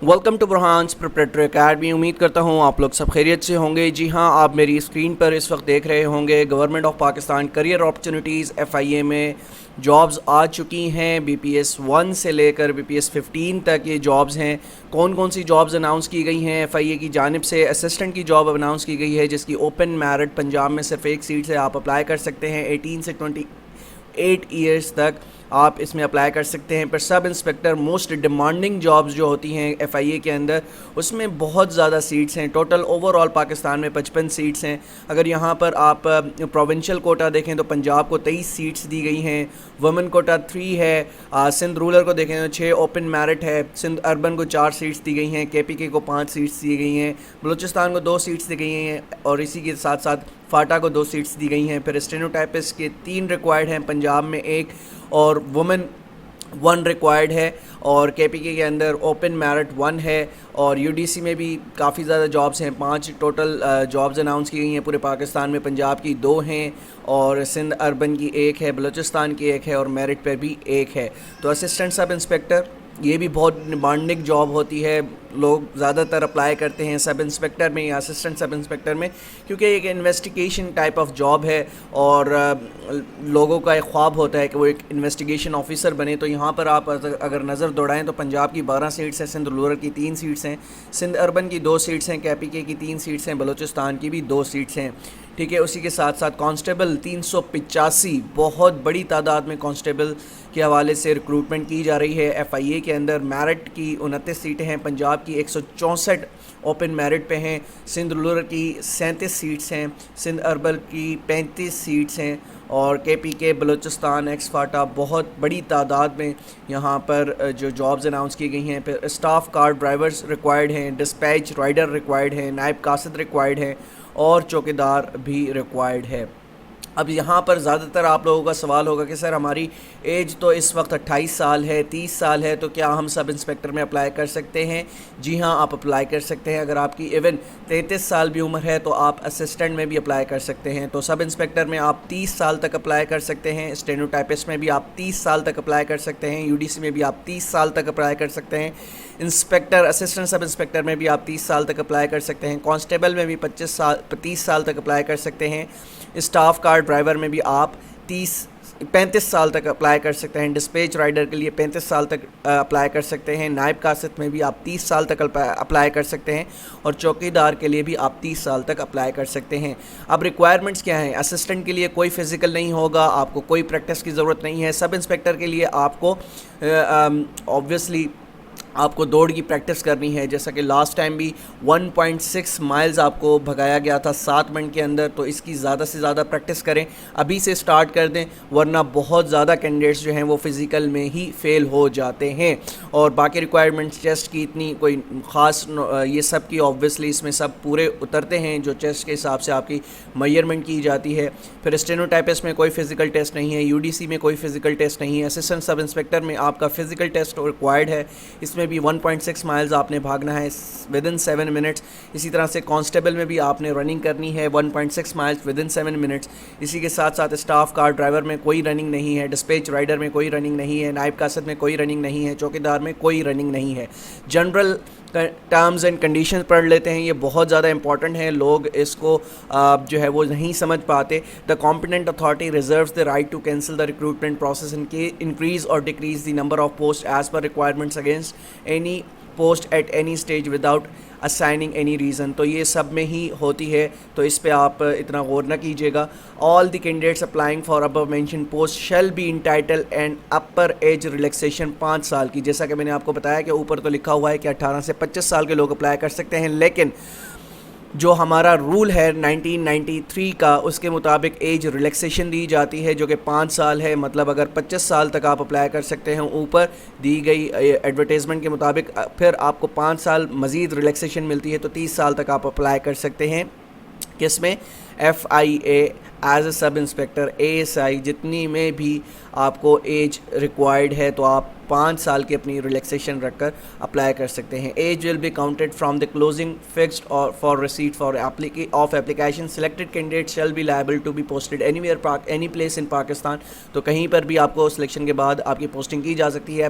Welcome to Burhan's preparatory academy. उम्मीद करता हूँ आप लोग सब खैरियत से होंगे। जी हाँ, आप मेरी स्क्रीन पर इस वक्त देख रहे होंगे government of Pakistan career opportunities FIA में जॉब्स आ चुकी हैं। BPS 1 से लेकर BPS 15 तक ये जॉब्स हैं। कौन कौन सी जॉब्स अनाउंस की गई हैं FIA की जानिब से? असिस्टेंट की जॉब अनाउंस की गई है जिसकी ओपन मेरिट पंजाब में सिर्फ एक सीट से आप अप्लाई कर सकते हैं। 18 से 28 ईयर्स तक आप इसमें अप्लाई कर सकते हैं। पर sub inspector most demanding jobs जो होती हैं FIA के अंदर, उसमें बहुत ज़्यादा सीट्स हैं। टोटल ओवरऑल पाकिस्तान में 55 सीट्स हैं। अगर यहाँ पर आप प्रोविंशियल कोटा देखें तो पंजाब को 23 सीट्स दी गई हैं। वुमेन कोटा 3 है। सिंध रूरल को देखें तो 6 ओपन मेरिट है। सिंध अर्बन को 4 सीट्स दी गई हैं। KPK को 5 सीट्स दी गई हैं। बलूचिस्तान को 2 सीट्स दी गई हैं और इसी के साथ साथ फाटा को 2 सीट्स दी गई हैं। फिर स्टेनोटाइपिस्ट के 3 रिक्वायर्ड हैं, पंजाब में 1 और वुमेन 1 रिक्वायर्ड है। और KPK के अंदर ओपन मेरिट 1 है। और UDC में भी काफ़ी ज़्यादा जॉब्स हैं। 5 टोटल जॉब्स अनाउंस की गई हैं पूरे पाकिस्तान में। पंजाब की 2 हैं और सिंध अर्बन की 1 है, बलूचिस्तान की 1 है और मेरिट पर भी 1 है। तो असिस्टेंट सब इंस्पेक्टर ये भी बहुत डिमांडिंग जॉब होती है। लोग ज़्यादातर अप्लाई करते हैं सब इंस्पेक्टर में या असिस्टेंट सब इंस्पेक्टर में, क्योंकि एक इन्वेस्टिगेशन टाइप ऑफ जॉब है और लोगों का एक ख्वाब होता है कि वो एक इन्वेस्टिगेशन ऑफिसर बने। तो यहाँ पर आप अगर नज़र दौड़ाएं तो पंजाब की 12 सीट्स हैं, सिंध रूरल की 3 सीट्स हैं, सिंध अर्बन की 2 सीट्स हैं, KPK की 3 सीट्स हैं, बलूचिस्तान की भी 2 सीट्स हैं। ठीक है, उसी के साथ साथ कांस्टेबल 385, बहुत बड़ी तादाद में कांस्टेबल के हवाले से रिक्रूटमेंट की जा रही है FIA के अंदर। मेरिट की 29 सीटें हैं, पंजाब की 164 ओपन मेरिट पे हैं, सिंध रूरल की 37 सीट्स हैं, सिंध अर्बन की 35 सीट्स हैं और KPK बलूचिस्तान एक्स फाटा बहुत बड़ी तादाद में यहाँ पर जो जॉब्स अनाउंस की गई हैं। फिर स्टाफ कार ड्राइवर्स रिक्वायर्ड हैं, डिस्पैच राइडर रिक्वायर्ड हैं, नायब कासिद रिक्वायर्ड हैं और चौकीदार भी रिक्वायर्ड है। अब यहाँ पर ज़्यादातर आप लोगों का सवाल होगा कि सर हमारी एज तो इस वक्त 28 साल है, 30 साल है, तो क्या हम सब इंस्पेक्टर में अप्लाई कर सकते हैं? जी हाँ, आप अप्लाई कर सकते हैं। अगर आपकी इवन 33 साल भी उम्र है तो आप असिस्टेंट में भी अप्लाई कर सकते हैं। तो सब इंस्पेक्टर में आप 30 साल तक अप्लाई कर सकते हैं, स्टेनोटाइपिस्ट में भी आप 30 साल तक अप्लाई कर सकते हैं, UDC में भी आप 30 साल तक अप्लाई कर सकते हैं, इंस्पेक्टर असिस्टेंट सब इंस्पेक्टर में भी आप 30 साल तक अप्लाई कर सकते हैं, कांस्टेबल में भी 30 साल तक अप्लाई कर सकते हैं, स्टाफ कार ड्राइवर में भी आप 35 साल तक अप्लाई कर सकते हैं, डिस्पैच राइडर के लिए 35 साल तक अप्लाई कर सकते हैं, नायब कासिद में भी आप 30 साल तक अप्लाई कर सकते हैं और चौकीदार के लिए भी आप 30 साल तक अप्लाई कर सकते हैं। अब रिक्वायरमेंट्स क्या हैं? असिस्टेंट के लिए कोई फ़िज़िकल नहीं होगा, आपको कोई प्रैक्टिस की ज़रूरत नहीं है। सब इंस्पेक्टर के लिए आपको ऑब्वियसली आपको दौड़ की प्रैक्टिस करनी है, जैसा कि लास्ट टाइम भी 1.6 माइल्स आपको भगाया गया था 7 मिनट के अंदर। तो इसकी ज़्यादा से ज़्यादा प्रैक्टिस करें, अभी से स्टार्ट कर दें, वरना बहुत ज़्यादा कैंडिडेट्स जो हैं वो फ़िज़िकल में ही फ़ेल हो जाते हैं। और बाकी रिक्वायरमेंट्स टेस्ट की इतनी कोई ख़ास ये सब की ऑब्वियसली इसमें सब पूरे उतरते हैं जो टेस्ट के हिसाब से आपकी मेजरमेंट की जाती है। फिर स्टेनोटाइपिस्ट में कोई फ़िज़िकल टेस्ट नहीं है, UDC में कोई फ़िज़िकल टेस्ट नहीं है, असिस्टेंट सब इंस्पेक्टर में आपका फ़िज़िकल टेस्ट रिक्वायर्ड है, इसमें भी 1.6 माइल्स आपने भागना है विदिन 7 मिनट्स। इसी तरह से कांस्टेबल में भी आपने रनिंग करनी है 1.6 माइल्स विदिन 7 मिनट्स। इसी के साथ साथ स्टाफ कार ड्राइवर में कोई रनिंग नहीं है, डिस्पैच राइडर में कोई रनिंग नहीं है, नायब कासिद में कोई रनिंग नहीं है, चौकीदार में कोई रनिंग नहीं है। जनरल टर्म्स एंड कंडीशंस पढ़ लेते हैं, ये बहुत ज़्यादा इंपॉर्टेंट है, लोग इसको जो है वो नहीं समझ पाते। The competent authority reserves the right to cancel the recruitment process इनके इंक्रीज और decrease the number of post as per requirements against any post at any stage without assigning any reason. तो ये सब में ही होती है, तो इस पे आप इतना गौर न कीजिएगा। All the candidates applying for above mention post shall be entitle and upper age relaxation 5 साल की। जैसा कि मैंने आपको बताया कि ऊपर तो लिखा हुआ है कि 18 से 25 साल के लोग अप्लाई कर सकते हैं, लेकिन जो हमारा रूल है 1993 का, उसके मुताबिक एज रिलैक्सेशन दी जाती है जो कि 5 साल है। मतलब अगर 25 साल तक आप अप्लाई कर सकते हैं ऊपर दी गई एडवर्टाइजमेंट के मुताबिक, फिर आपको 5 साल मज़ीद रिलैक्सेशन मिलती है, तो 30 साल तक आप अप्लाई कर सकते हैं। किस में? FIA as a sub inspector, ASI, جتنی میں بھی آپ کو ایج ریکوائرڈ ہے تو آپ 5 سال کی اپنی ریلیکسیشن رکھ کر اپلائی کر سکتے ہیں. Age will be counted from the closing fixed اور for receipt for of application. Selected candidate shall be liable to be posted anywhere any place in Pakistan. تو کہیں پر بھی آپ کو سلیکشن کے بعد آپ کی پوسٹنگ کی جا سکتی ہے.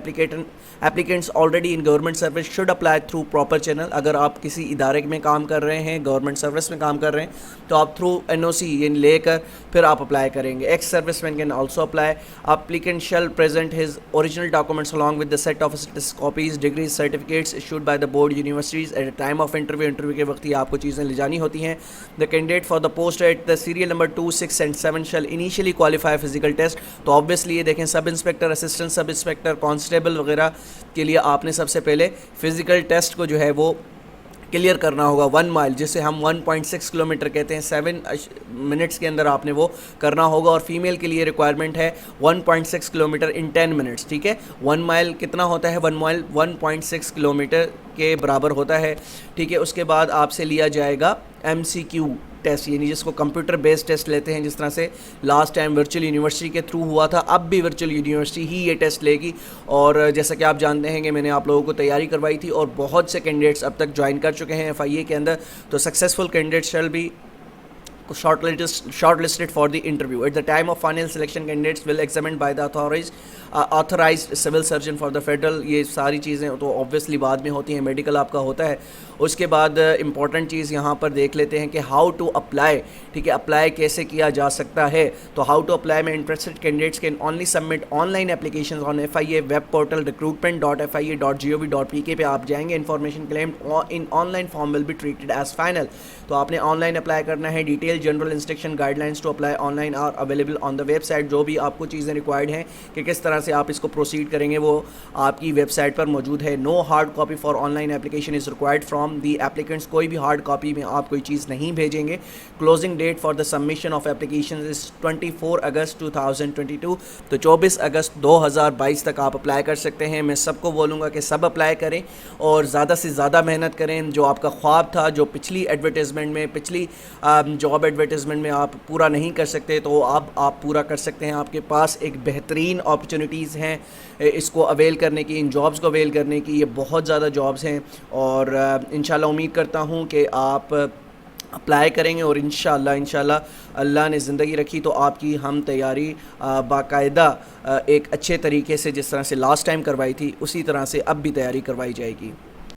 Applicants already in government service should apply through proper channel. اگر آپ کسی ادارے میں کام کر رہے ہیں, گورنمنٹ سروس میں کام کر رہے ہیں, تو آپ تھرو NOC لے کر پھر آپ اپلائی کریں گے. Ex service man can also apply. Applicant shall present his original documents along with the set of copies, degrees, certificates issued by the board universities at the time of interview. Interview کے وقت ہی آپ کو چیزیں لے جانی ہوتی ہیں. The candidate for the post at the serial number 2, 6 and 7 shall initially qualify physical test. تو obviously یہ دیکھیں سب انسپیکٹر, اسسٹنٹ سب انسپیکٹر, کانسٹیبل وغیرہ کے لیے آپ نے سب سے پہلے فزیکل ٹیسٹ کو جو ہے وہ کلیئر کرنا ہوگا. 1 مائل جسے ہم 1.6 کلومیٹر کہتے ہیں, 7 منٹس کے اندر آپ نے وہ کرنا ہوگا. اور فیمیل کے لیے ریکوائرمنٹ ہے 1.6 کلومیٹر ان 10 منٹس. ٹھیک ہے, 1 مائل کتنا ہوتا ہے؟ 1 مائل 1.6 کلومیٹر کے برابر ہوتا ہے. ٹھیک ہے, اس کے بعد آپ سے لیا جائے گا MCQ ٹیسٹ, یعنی جس کو کمپیوٹر بیسڈ ٹیسٹ لیتے ہیں, جس طرح سے لاسٹ ٹائم ورچوئل یونیورسٹی کے تھرو ہوا تھا, اب بھی ورچوئل یونیورسٹی ہی یہ ٹیسٹ لے گی. اور جیسا کہ آپ جانتے ہیں کہ میں نے آپ لوگوں کو تیاری کروائی تھی اور بہت سے کینڈیڈیٹس اب تک جوائن کر چکے ہیں FIA کے اندر. تو successful candidate shall be shortlisted for the interview. At the time of final selection, candidates will examined by the authorized civil surgeon for the federal. یہ ساری چیزیں تو obviously بعد میں ہوتی ہیں, میڈیکل آپ کا ہوتا ہے. اس کے بعد امپورٹنٹ چیز یہاں پر دیکھ لیتے ہیں کہ ہاؤ ٹو اپلائی. ٹھیک ہے, اپلائی کیسے کیا جا سکتا ہے. تو ہاؤ ٹو اپلائی میں interested candidates can only submit online applications on FIA web portal recruitment.fia.gov.pk پہ آپ جائیں گے. Information claim in online form will be treated as final. تو آپ نے آن لائن اپلائی کرنا ہے. Detail general instruction guidelines to apply online are available on the website. جو بھی آپ کو چیزیں ریکوائرڈ ہیں کہ کس طرح سے آپ اس کو پروسیڈ کریں گے وہ آپ کی ویب سائٹ پر موجود ہے. No hard copy for on line application is required from the applicants. کوئی بھی ہارڈ کاپی میں آپ کوئی چیز نہیں بھیجیں گے. Closing date for the submission of application is 24 August 2022. تو 24 اگست 2022 تک آپ اپلائی کر سکتے ہیں. میں سب کو بولوں گا کہ سب اپلائی کریں اور زیادہ سے زیادہ محنت کریں. جو آپ کا خواب تھا, جو پچھلی ایڈورٹیزمنٹ میں, پچھلی جاب ایڈورٹیزمنٹ میں آپ پورا نہیں کر سکتے, تو اب آپ پورا کر سکتے ہیں. آپ کے پاس ایک بہترین اپرچونیٹیز ہیں اس کو اویل کرنے کی, ان جابز کو اویل کرنے کی. یہ بہت زیادہ جابز ہیں اور انشاءاللہ امید کرتا ہوں کہ آپ اپلائی کریں گے اور انشاءاللہ اللہ نے زندگی رکھی تو آپ کی ہم تیاری باقاعدہ ایک اچھے طریقے سے, جس طرح سے لاسٹ ٹائم کروائی تھی اسی طرح سے اب بھی تیاری کروائی جائے گی.